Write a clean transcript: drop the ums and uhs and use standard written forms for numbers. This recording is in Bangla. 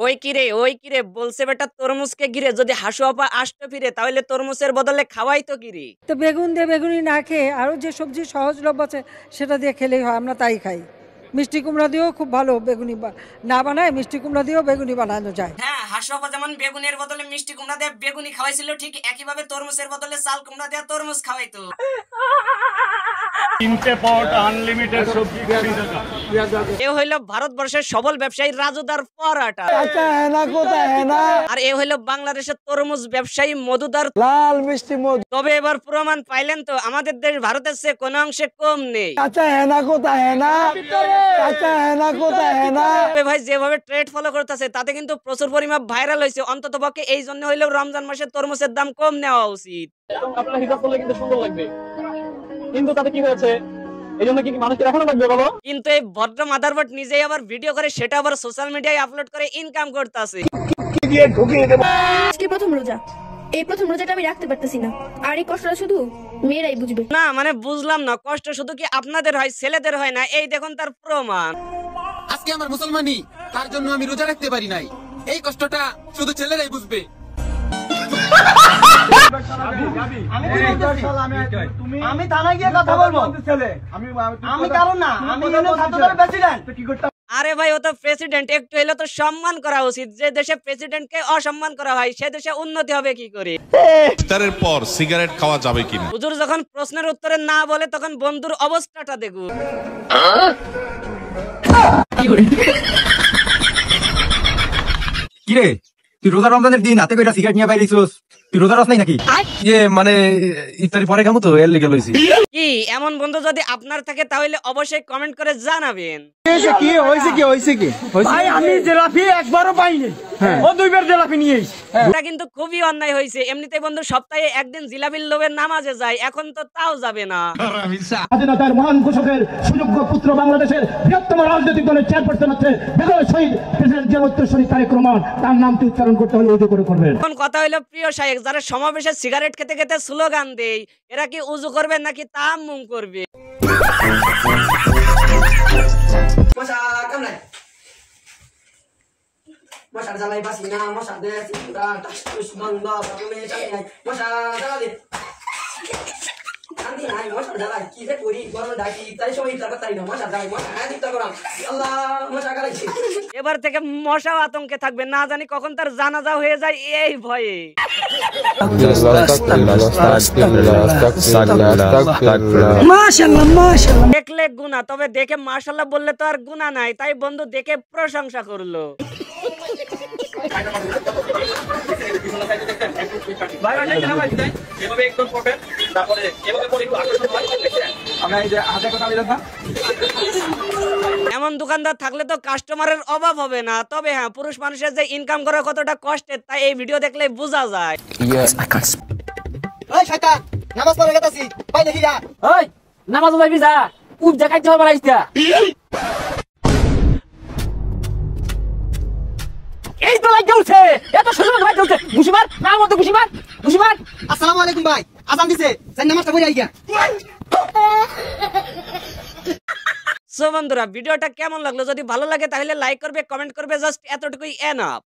ওই কিরে বলছে বেটা তরমুজকে ঘিরে যদি হাসু আপা আসতে ফিরে তাহলে তরমুজের বদলে খাওয়াই তো কিরে। তো বেগুন দিয়ে বেগুনি না খেয়ে আরও যে সবজি সহজলভ্য আছে সেটা দিয়ে খেলেই হয়, আমরা তাই খাই। মিষ্টি কুমড়া দিয়েও খুব ভালো বেগুনি না বানায়, মিষ্টি কুমড়া দিয়েও বেগুনি বানানো যায়। হ্যাঁ, হাসু আপা যেমন বেগুনের বদলে মিষ্টি কুমড়া দিয়ে বেগুনি খাওয়াইছিল, ঠিক একইভাবে তরমুজের বদলে চাল কুমড়া দিয়ে তরমুজ খাওয়াইতো। এ হইল ভারতবর্ষের সবল ব্যবসায়ী রাজুদার পরাটা, আর এ হইল বাংলাদেশের তরমুজ ব্যবসায়ী মধুদার লাল মিষ্টি মধু। তবে এবার প্রমাণ পাইলেন তো আমাদের দেশ ভারতের চেয়ে কোনো অংশে কম নেই। ভাই যেভাবে ট্রেড ফলো করতেছে তাতে কিন্তু প্রচুর পরিমাণ ভাইরাল হয়েছে, অন্তত পক্ষে এই জন্য হইলেও রমজান মাসে তরমুজের দাম কম নেওয়া উচিত। আপনার হিসাব করলে কিন্তু সুন্দর লাগবে, কিন্তু তাতে কি হয়েছে এই জন্য কি মানুষের এখনো লাগবে বলো? কিন্তু এই ভদ্র মাদারবোর্ড নিজেই আবার ভিডিও করে সেটা আবার সোশ্যাল মিডিয়ায় আপলোড করে ইনকাম করতেছে। আজকে প্রথম রোজা, এই প্রথম রোজাটা আমি রাখতে পারতেছি না, আর এই কষ্টটা শুধু মেয়েরাই বুঝবে। না মানে বুঝলাম না, কষ্ট শুধু কি আপনাদের হয়, ছেলেদের হয় না? এই দেখুন তার প্রমাণ। আজকে আমার মুসলমানি, তার জন্য আমি রোজা রাখতে পারি নাই, এই কষ্টটা শুধু ছেলেরাই বুঝবে। আমি থানায় গিয়ে কথা বলবো, আমি কারণ না, আমি ছাত্রদের প্রেসিডেন্ট। আরে ভাই ও তো প্রেসিডেন্ট, একটু হলে তো সম্মান করা উচিত। যে দেশে প্রেসিডেন্টকে অসম্মান করা হয় সে দেশে উন্নতি হবে কি করে? ইফতারের পর সিগারেট খাওয়া যাবে কিনা? হুজুর যখন প্রশ্নের উত্তরে না বলে তখন বন্ধুর অবস্থাটা দেখুন। কিরে তুই রোজা রমজানের দিন হাতে কইরা সিগারেট নিয়ে বাইরেছিস, তুই রোজা রস নাই নাকি? মানে ইফতারি পরে খামু তো, এর লেগে লইছি। কি এমন বন্ধু যদি আপনার থাকে তাহলে অবশ্যই কমেন্ট করে জানাবেন। ভাই আমি জিলাপি একবারও পাইনি, ও দুইবার জিলাপি নিয়ে এসেছে। এটা কিন্তু খুবই অন্যায় হয়েছে। এমনিতে বন্ধু সপ্তাহে একদিন জিলাপির লোভে নামাজে যায়, এখন তো তাও যাবে না। স্বাধীনতার মহান ঘোষকের সুযোগ্য পুত্র বাংলাদেশের বৃহত্তম রাজনৈতিক দলের চেয়ারপারসন হচ্ছে বেগম শহীদ প্রেসিডেন্ট জিয়া উত্তরসূরি তারেক রহমান। তার নামটি উচ্চারণ করতে হলে উজু করে করবেন। এখন কথা হইলো প্রিয় শায়েখ, যারা সমাবেশে সিগারেট খেতে খেতে স্লোগান দেয়, এরা কি উজু করবে নাকি তায়াম্মুম করবে? মশার জ্বালাই বাসি না, মশা দেশি পুরা টাস বন্ধ প্রথমে চাই নাই, মশা জ্বালালে শান্তি নাই, মশার জ্বালাই কি যে করি গরম ডাকি তাই সবাই ইফতার তাই না, মশার জ্বালাই মশা ইফতার করাম, আল্লাহ মশা গালাইছে। এবার থেকে মশাও আতঙ্কে থাকবে, না জানি কখন তার জানাজা হয়ে যায় এই ভয়ে। দেখলে গুনাহ, তবে দেখে মাশাআল্লাহ বললে তো আর গুনাহ নাই। তাই বন্ধু দেখে প্রশংসা করলো। এমন দোকানদার থাকলে তো কাস্টমারের অভাব হবে না। তবে হ্যাঁ, পুরুষ মানুষের যে ইনকাম করা কতটা কষ্টের তা এই ভিডিও দেখলে বোঝা যায়। নামাজ পড়ে গেছি পাই দেখি যা, ওই নামাজ যাইবি যা, উঠ যা খাইতে হবে রাইস্তা। এই তো লাগে উঠছে, এত সুন্দর ভাই চলছে। মুসিমার না মত মুসিমার, মুসিমার। আসসালামু আলাইকুম ভাই, আজান দিছে, যাই নামাজটা পড়ে আই গিয়া। সো বন্ধুরা, ভিডিওটা কেমন লাগলো? যদি ভালো লাগে তাহলে লাইক করবে, কমেন্ট করবে, জাস্ট এতটুকুই এনাফ।